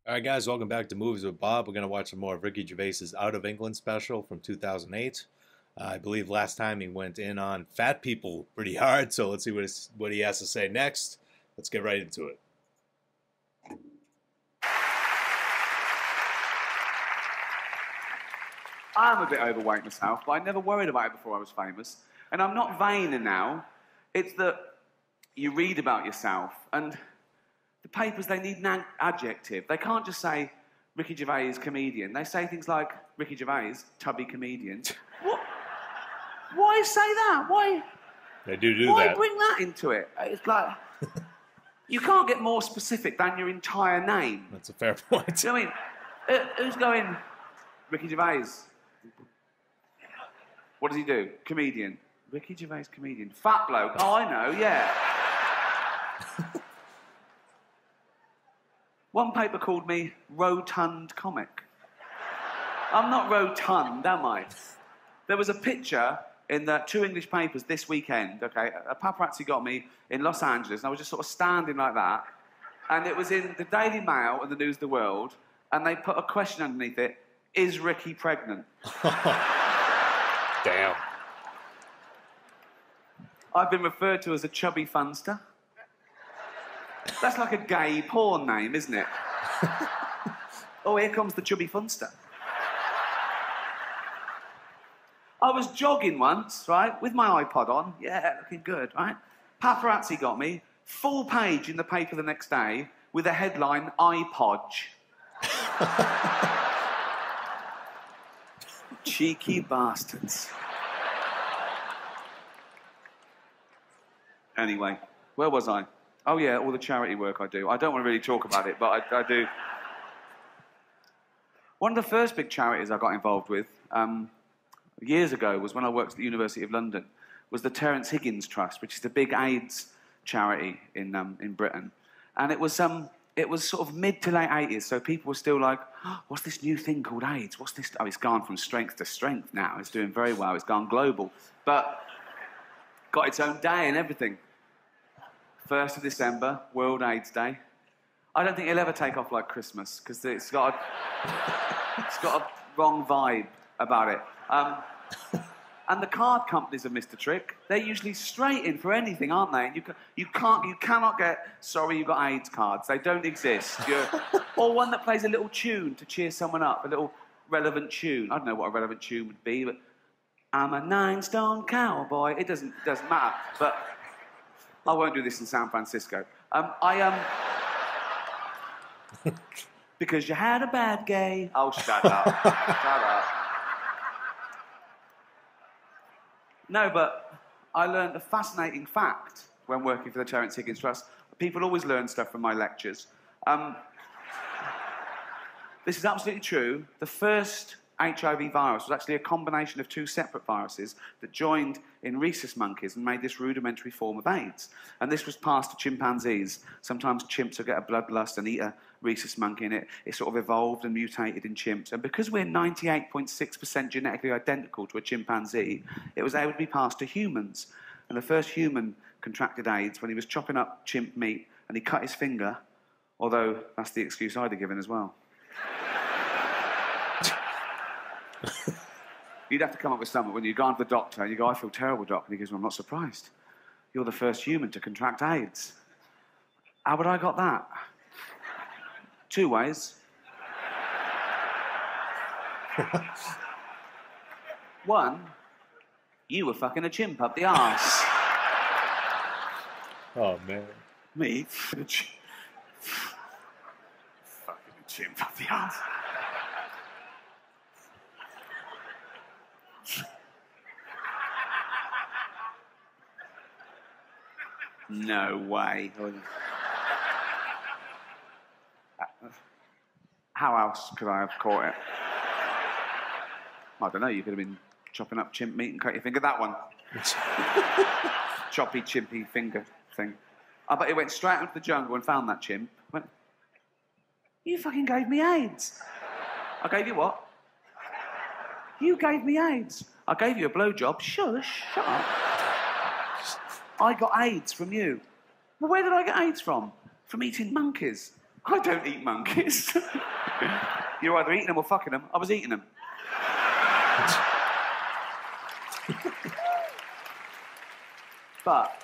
All right, guys, welcome back to Movies with Bob. We're going to watch some more of Ricky Gervais's Out of England special from 2008. I believe last time he went in on fat people pretty hard, so let's see what he has to say next. Let's get right into it. I'm a bit overweight myself, but I never worried about it before I was famous. And I'm not vain now. It's that you read about yourself, and the papers, they need an adjective. They can't just say, Ricky Gervais, comedian. They say things like, Ricky Gervais, tubby comedian. What? Why say that? Why? They do Why that. bring that into it? It's like, you can't get more specific than your entire name. That's a fair point. You know what I mean? Who's going, Ricky Gervais? What does he do? Comedian. Ricky Gervais, comedian. Fat bloke. Oh, I know, yeah. One paper called me rotund comic. I'm not rotund, am I? There was a picture in the two English papers this weekend, okay? A paparazzi got me in Los Angeles, and I was just sort of standing like that, and it was in the Daily Mail and the News of the World, and they put a question underneath it, is Ricky pregnant? Damn. I've been referred to as a chubby funster. That's like a gay porn name, isn't it? Oh, here comes the chubby funster. I was jogging once, right, with my iPod on. Yeah, looking good, right? Paparazzi got me. Full page in the paper the next day with a headline, iPodge. Cheeky bastards. Anyway, where was I? Oh, yeah, all the charity work I do. I don't want to really talk about it, but I do. One of the first big charities I got involved with years ago was when I worked at the University of London, was the Terence Higgins Trust, which is the big AIDS charity in Britain. And it was sort of mid to late 80s, so people were still like, oh, what's this new thing called AIDS? What's this? Oh, it's gone from strength to strength now. It's doing very well. It's gone global. But got its own day and everything. 1st of December, World AIDS Day. I don't think it'll ever take off like Christmas, because it's got a wrong vibe about it. And the card companies have missed a trick. They're usually straight in for anything, aren't they? You cannot get, sorry, you got AIDS cards. They don't exist. Or one that plays a little tune to cheer someone up, a little relevant tune. I don't know what a relevant tune would be, but I'm a 9-stone cowboy. It doesn't matter. But I won't do this in San Francisco. Because you had a bad gay. Oh, shut up. Shut up. No, but I learned a fascinating fact when working for the Terence Higgins Trust. People always learn stuff from my lectures. This is absolutely true. The first HIV virus was actually a combination of two separate viruses that joined in rhesus monkeys and made this rudimentary form of AIDS. And this was passed to chimpanzees. Sometimes chimps will get a bloodlust and eat a rhesus monkey, and it sort of evolved and mutated in chimps. And because we're 98.6% genetically identical to a chimpanzee, it was able to be passed to humans. And the first human contracted AIDS when he was chopping up chimp meat and he cut his finger, although that's the excuse I'd have given as well. You'd have to come up with something when you go on to the doctor and you go, I feel terrible, doc. And he goes, well, I'm not surprised. You're the first human to contract AIDS. How would I got that? 2 ways. One, you were fucking a chimp up the arse. Oh, man. Me? Fucking a chimp up the arse. No way. How else could I have caught it? I don't know, you could have been chopping up chimp meat and cut your finger. That one. Choppy, chimpy finger thing. I bet he went straight out into the jungle and found that chimp. Went, you fucking gave me AIDS. I gave you what? You gave me AIDS. I gave you a blowjob. Shush, shut up. I got AIDS from you. Well, where did I get AIDS from? From eating monkeys. I don't eat monkeys. You're either eating them or fucking them. I was eating them. But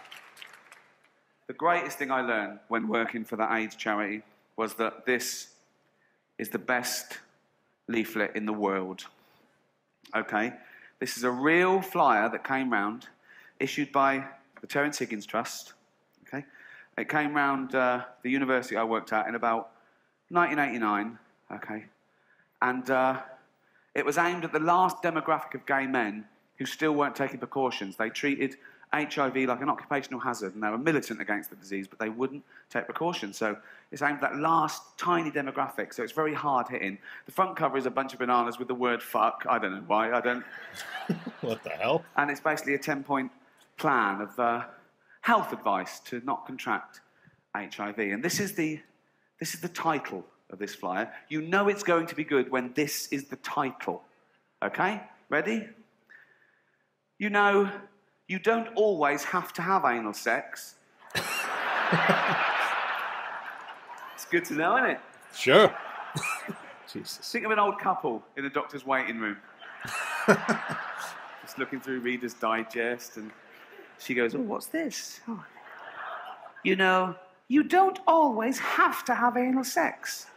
the greatest thing I learned when working for that AIDS charity was that this is the best leaflet in the world. Okay? This is a real flyer that came round, issued by the Terence Higgins Trust. Okay? It came round the university I worked at in about 1989. Okay? And it was aimed at the last demographic of gay men who still weren't taking precautions. They treated HIV like an occupational hazard, and they were militant against the disease, but they wouldn't take precautions. So it's aimed at that last tiny demographic, so it's very hard hitting. The front cover is a bunch of bananas with the word fuck. I don't know why. I don't. What the hell? And it's basically a 10-point plan of health advice to not contract HIV. And this is the title of this flyer. You know it's going to be good when this is the title. Okay? Ready? You know, you don't always have to have anal sex. It's good to know, isn't it? Sure. Jesus. Think of an old couple in a doctor's waiting room. Just looking through Reader's Digest, and she goes, oh, what's this? Oh. You know, you don't always have to have anal sex.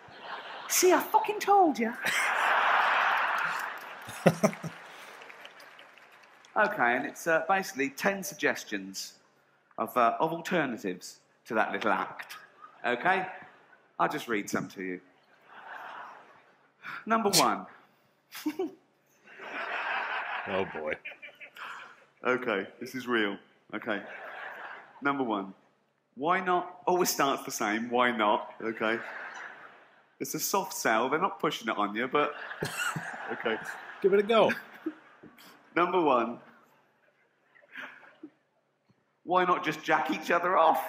See, I fucking told you. Okay, and it's basically 10 suggestions of alternatives to that little act. Okay? I'll just read some to you. Number 1. Oh, boy. Okay, this is real. Okay. Number 1. Why not? Always starts the same. Why not? Okay. It's a soft sell. They're not pushing it on you, but... Okay. Give it a go. Number 1. Why not just jack each other off?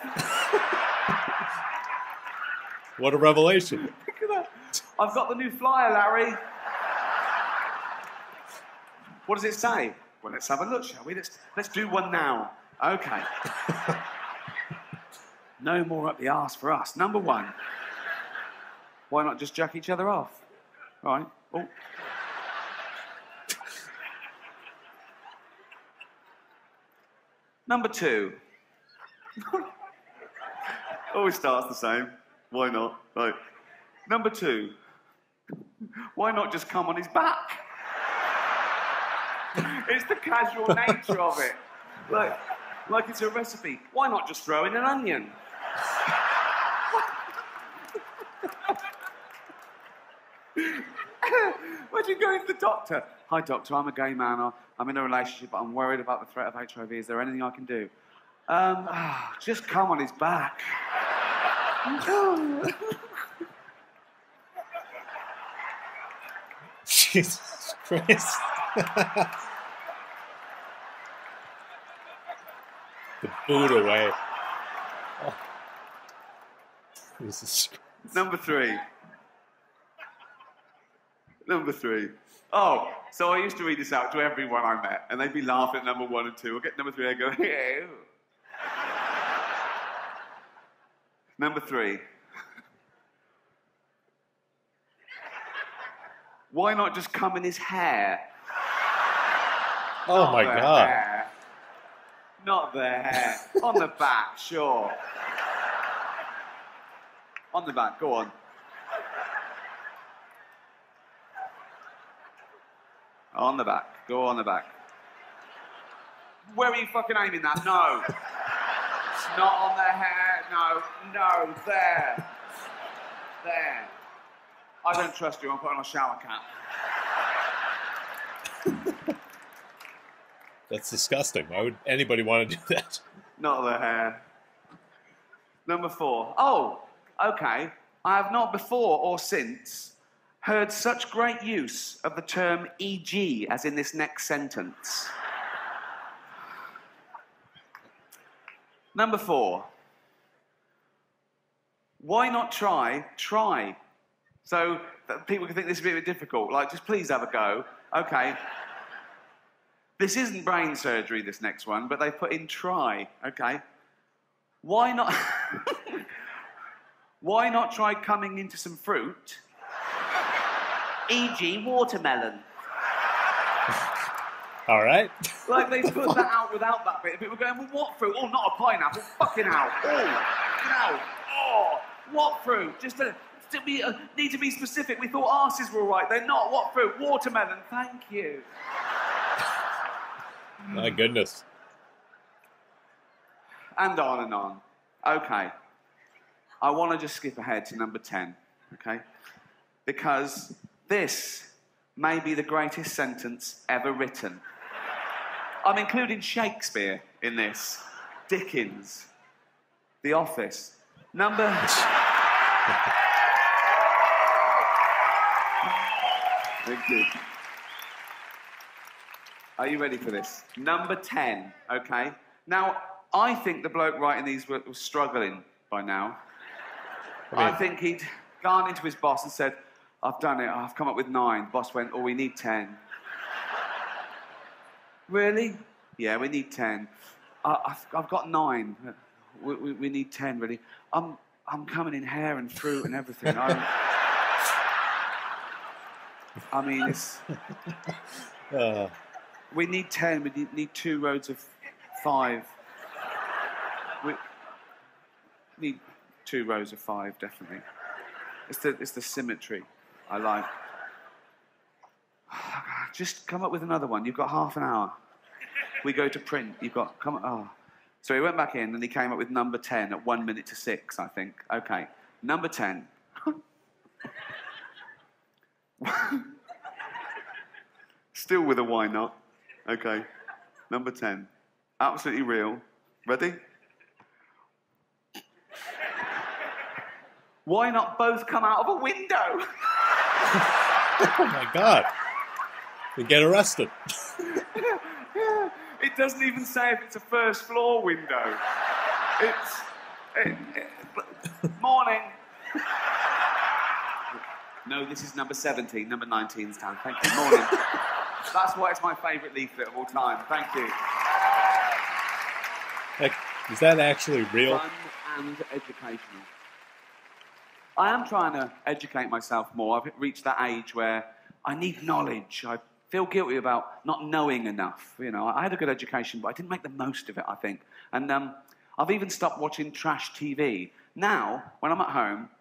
What a revelation. Look at that. I've got the new flyer, Larry. What does it say? Well, let's have a look, shall we? Let's do one now. Okay. No more up the arse for us. Number 1. Why not just jack each other off? All right. Oh. Number 2. Always starts the same. Why not? Right. Number 2. Why not just come on his back? It's the casual nature of it. Like it's a recipe. Why not just throw in an onion? Where'd you go to the doctor? Hi, doctor, I'm a gay man. I'm in a relationship, but I'm worried about the threat of HIV. Is there anything I can do? Just come on his back. Jesus Christ. The boot away. Oh. Jesus Christ. Number 3. Number 3. Oh, so I used to read this out to everyone I met, and they'd be laughing at number 1 and 2. I'll get number 3, I'd go, ew. Number 3. Why not just come in his hair? Oh, my God. Hair. Not the hair. On the back, sure. On the back, go on. On the back. Go on the back. Where are you fucking aiming that? No. It's not on the hair. No. No. There. There. I don't trust you. I'm putting on a shower cap. That's disgusting. Why would anybody want to do that? Not the hair. Number 4. Oh, okay. I have not before or since heard such great use of the term e.g. as in this next sentence. Number 4. Why not try? So that people can think this is a bit difficult. Like, just please have a go. Okay. This isn't brain surgery, this next one, but they put in try. Okay. Why not... Why not try coming into some fruit? E.g. watermelon. All right. Like, they put that out without that bit. People were going, well, what fruit? Oh, not a pineapple. Fucking hell. Oh, no. Oh, what fruit? Just need to be specific. We thought arses were all right. They're not. What fruit? Watermelon. Thank you. My goodness. And on and on. Okay. I want to just skip ahead to number 10, okay? Because this may be the greatest sentence ever written. I'm including Shakespeare in this. Dickens. The Office. Number... Thank you. Are you ready for this? Number 10, okay? Now, I think the bloke writing these was struggling by now. I think he'd gone into his boss and said, I've done it, I've come up with 9. Boss went, oh, we need 10. Really? Yeah, we need 10. I've got 9. We need 10, really. I'm coming in hair and fruit and everything. I mean, it's... We need 10. We need 2 rows of 5. We need 2 rows of 5, definitely. It's the symmetry I like. Just come up with another one. You've got half an hour. We go to print. You've got... So he went back in and he came up with number 10 at 1 minute to 6, I think. Okay. Number 10. Still with a why not. Okay. Number 10. Absolutely real. Ready? Why not both come out of a window? Oh, my God. We get arrested. It doesn't even say if it's a first floor window. Morning. No, this is number 17. Number 19's time. Thank you. Morning. That's why it's my favourite leaflet of all time. Thank you. Is that actually real? Fun and educational. I am trying to educate myself more. I've reached that age where I need knowledge. I feel guilty about not knowing enough. You know, I had a good education, but I didn't make the most of it, I think. And I've even stopped watching trash TV. Now, when I'm at home,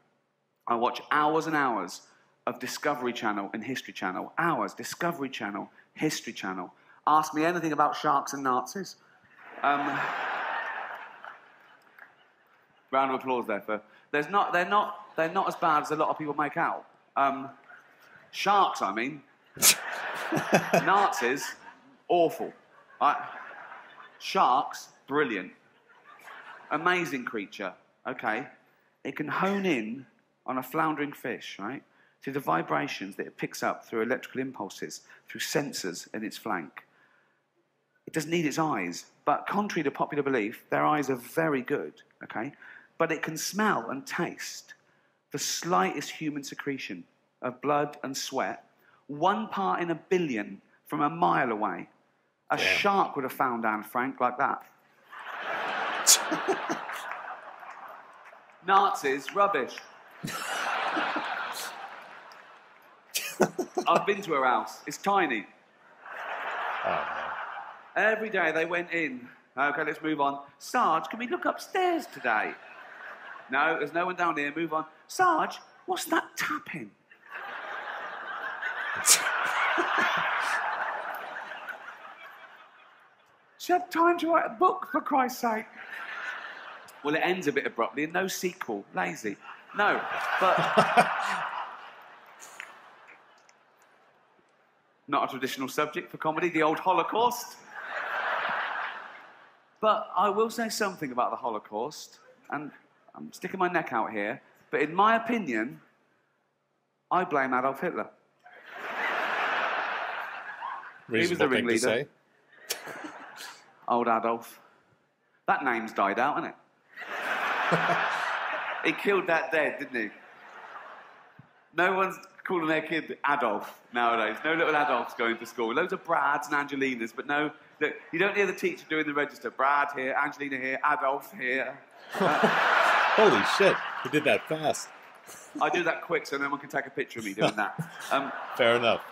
I watch hours and hours of Discovery Channel and History Channel. Hours, Discovery Channel, History Channel. Ask me anything about sharks and Nazis. Round of applause there for... They're not as bad as a lot of people make out. Sharks, I mean. Nazis, awful. Sharks, brilliant. Amazing creature, okay? It can hone in on a floundering fish, right? Through the vibrations that it picks up through electrical impulses, through sensors in its flank. It doesn't need its eyes, but contrary to popular belief, their eyes are very good, okay? But it can smell and taste the slightest human secretion of blood and sweat, 1 part in a billion from a mile away. A shark would have found Anne Frank like that. Nazis, rubbish. I've been to her house. It's tiny. Oh, Every day they went in. Okay, let's move on. Sarge, can we look upstairs today? No, there's no one down here. Move on. Sarge, what's that tapping? She had time to write a book, for Christ's sake. Well, it ends a bit abruptly and no sequel. Lazy. No, but... Not a traditional subject for comedy, the old Holocaust. But I will say something about the Holocaust, and I'm sticking my neck out here, but in my opinion, I blame Adolf Hitler. He was the ringleader. Old Adolf. That name's died out, hasn't it? He killed that dead, didn't he? No one's calling their kid Adolf nowadays. No little Adolfs going to school. Loads of Brads and Angelinas, but no, look, you don't hear the teacher doing the register. Brad here, Angelina here, Adolf here. Holy shit! You did that fast. I do that quick so no one can take a picture of me doing that. Fair enough.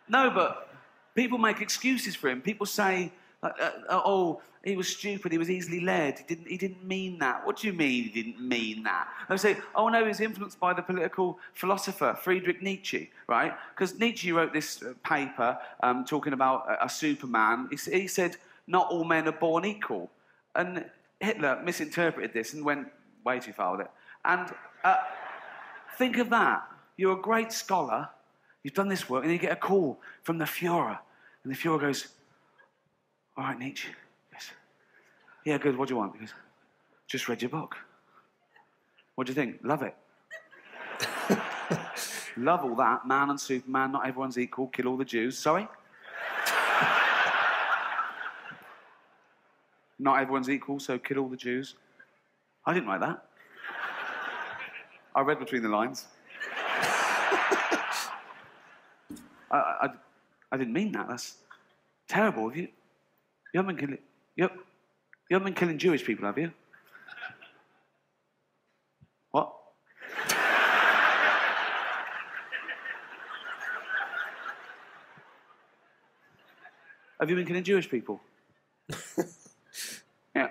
No, but people make excuses for him. People say, "Oh, he was stupid. He was easily led. He didn't mean that." What do you mean he didn't mean that? They say, "Oh no, he was influenced by the political philosopher Friedrich Nietzsche, right?" Because Nietzsche wrote this paper talking about a Superman. He said, "Not all men are born equal," and Hitler misinterpreted this and went way too far with it. And think of that. You're a great scholar. You've done this work, and you get a call from the Führer. And the Führer goes, "All right, Nietzsche." Yes. "Yeah, good. What do you want?" He goes, "Just read your book. What do you think? Love it." Love all that. Man and Superman, not everyone's equal. Kill all the Jews. Sorry? Not everyone's equal, so kill all the Jews. I didn't write that. I read between the lines. I didn't mean that. That's terrible. You haven't been killing. You haven't been killing Jewish people, have you? What? Have you been killing Jewish people? Yeah.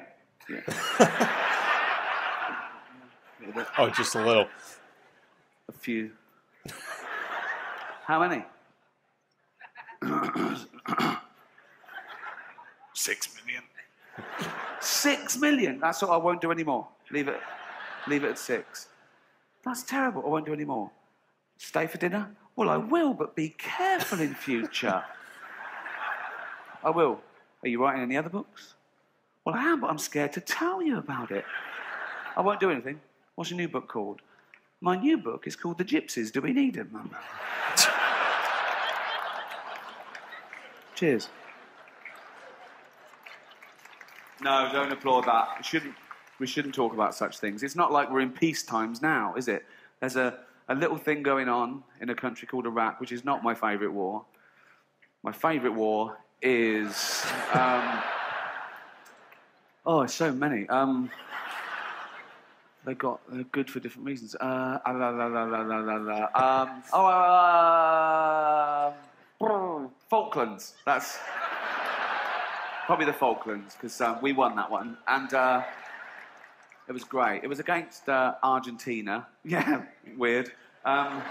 Oh, just a little. A few. How many? 6 million. 6 million? That's all. I won't do any more. Leave it at 6. That's terrible. I won't do any more. Stay for dinner? Well, I will, but be careful in future. I will. Are you writing any other books? Well, I am, but I'm scared to tell you about it. I won't do anything. What's your new book called? My new book is called The Gypsies. Do we need them, Mum? Cheers. No, don't applaud that. We shouldn't talk about such things. It's not like we're in peace times now, is it? There's a little thing going on in a country called Iraq, which is not my favourite war. My favourite war is... oh, so many. They're good for different reasons. Falklands. That's probably the Falklands, because we won that one. And it was great. It was against Argentina. Yeah, weird. We're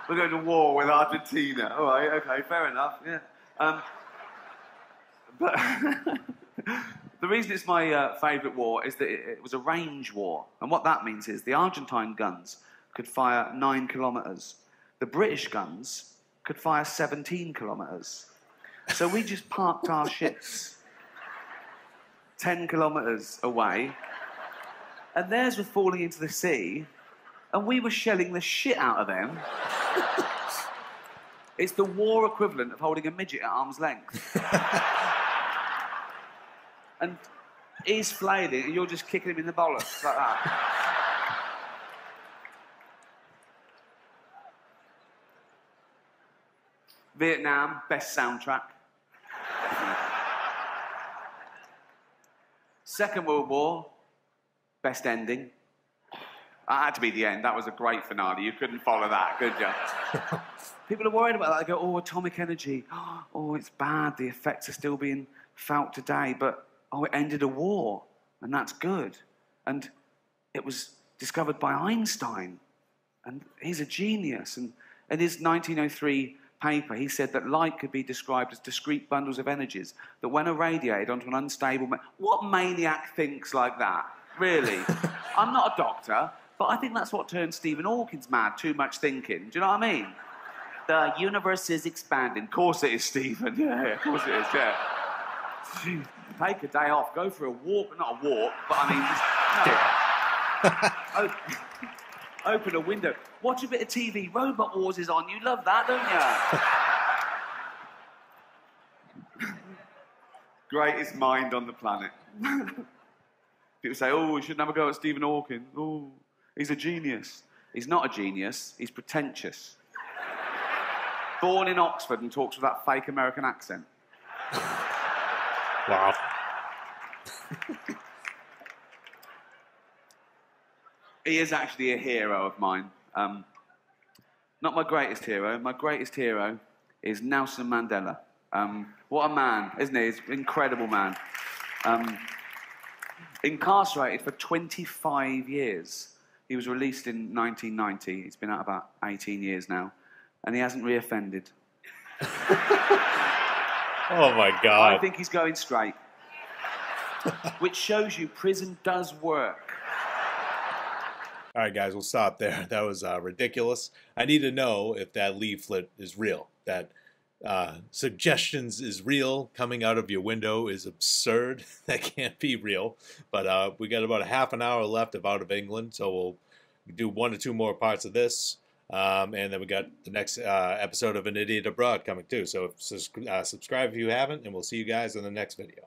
going to war with Argentina. All right, okay, fair enough. Yeah. But the reason it's my favourite war is that it was a range war. And what that means is the Argentine guns could fire 9 kilometres. The British guns could fire 17 kilometres. So we just parked our ships 10 kilometres away, and theirs were falling into the sea, and we were shelling the shit out of them. It's the war equivalent of holding a midget at arm's length. And he's flailing, and you're just kicking him in the bollocks like that. Vietnam, best soundtrack. Second World War, best ending. That had to be the end. That was a great finale. You couldn't follow that, could you? People are worried about that. They go, "Oh, atomic energy. Oh, it's bad. The effects are still being felt today." But, oh, it ended a war, and that's good. And it was discovered by Einstein, and he's a genius. And in his 1903 paper, he said that light could be described as discrete bundles of energies that, when irradiated onto an unstable... What maniac thinks like that? Really? I'm not a doctor, but I think that's what turned Stephen Hawking's mad, too much thinking. Do you know what I mean? The universe is expanding. Of course it is, Stephen. Yeah, of course it is, yeah. Gee, take a day off, go for a walk. Not a walk, but I mean, just... No. Open a window. Watch a bit of TV. Robot Wars is on. You love that, don't you? Greatest mind on the planet. People say, "Oh, we shouldn't have a go at Stephen Hawking. Oh, he's a genius." He's not a genius. He's pretentious. Born in Oxford and talks with that fake American accent. Wow. He is actually a hero of mine. Not my greatest hero. My greatest hero is Nelson Mandela. What a man, isn't he? He's an incredible man. Incarcerated for 25 years. He was released in 1990. He's been out about 18 years now, and he hasn't reoffended. Oh my God. I think he's going straight. Which shows you prison does work. All right, guys, we'll stop there. That was ridiculous. I need to know if that leaflet is real. That suggestions is real. Coming out of your window is absurd. That can't be real. But we got about a half an hour left of Out of England, so we'll do 1 or 2 more parts of this. And then we got the next episode of An Idiot Abroad coming too. So subscribe if you haven't, and we'll see you guys in the next video.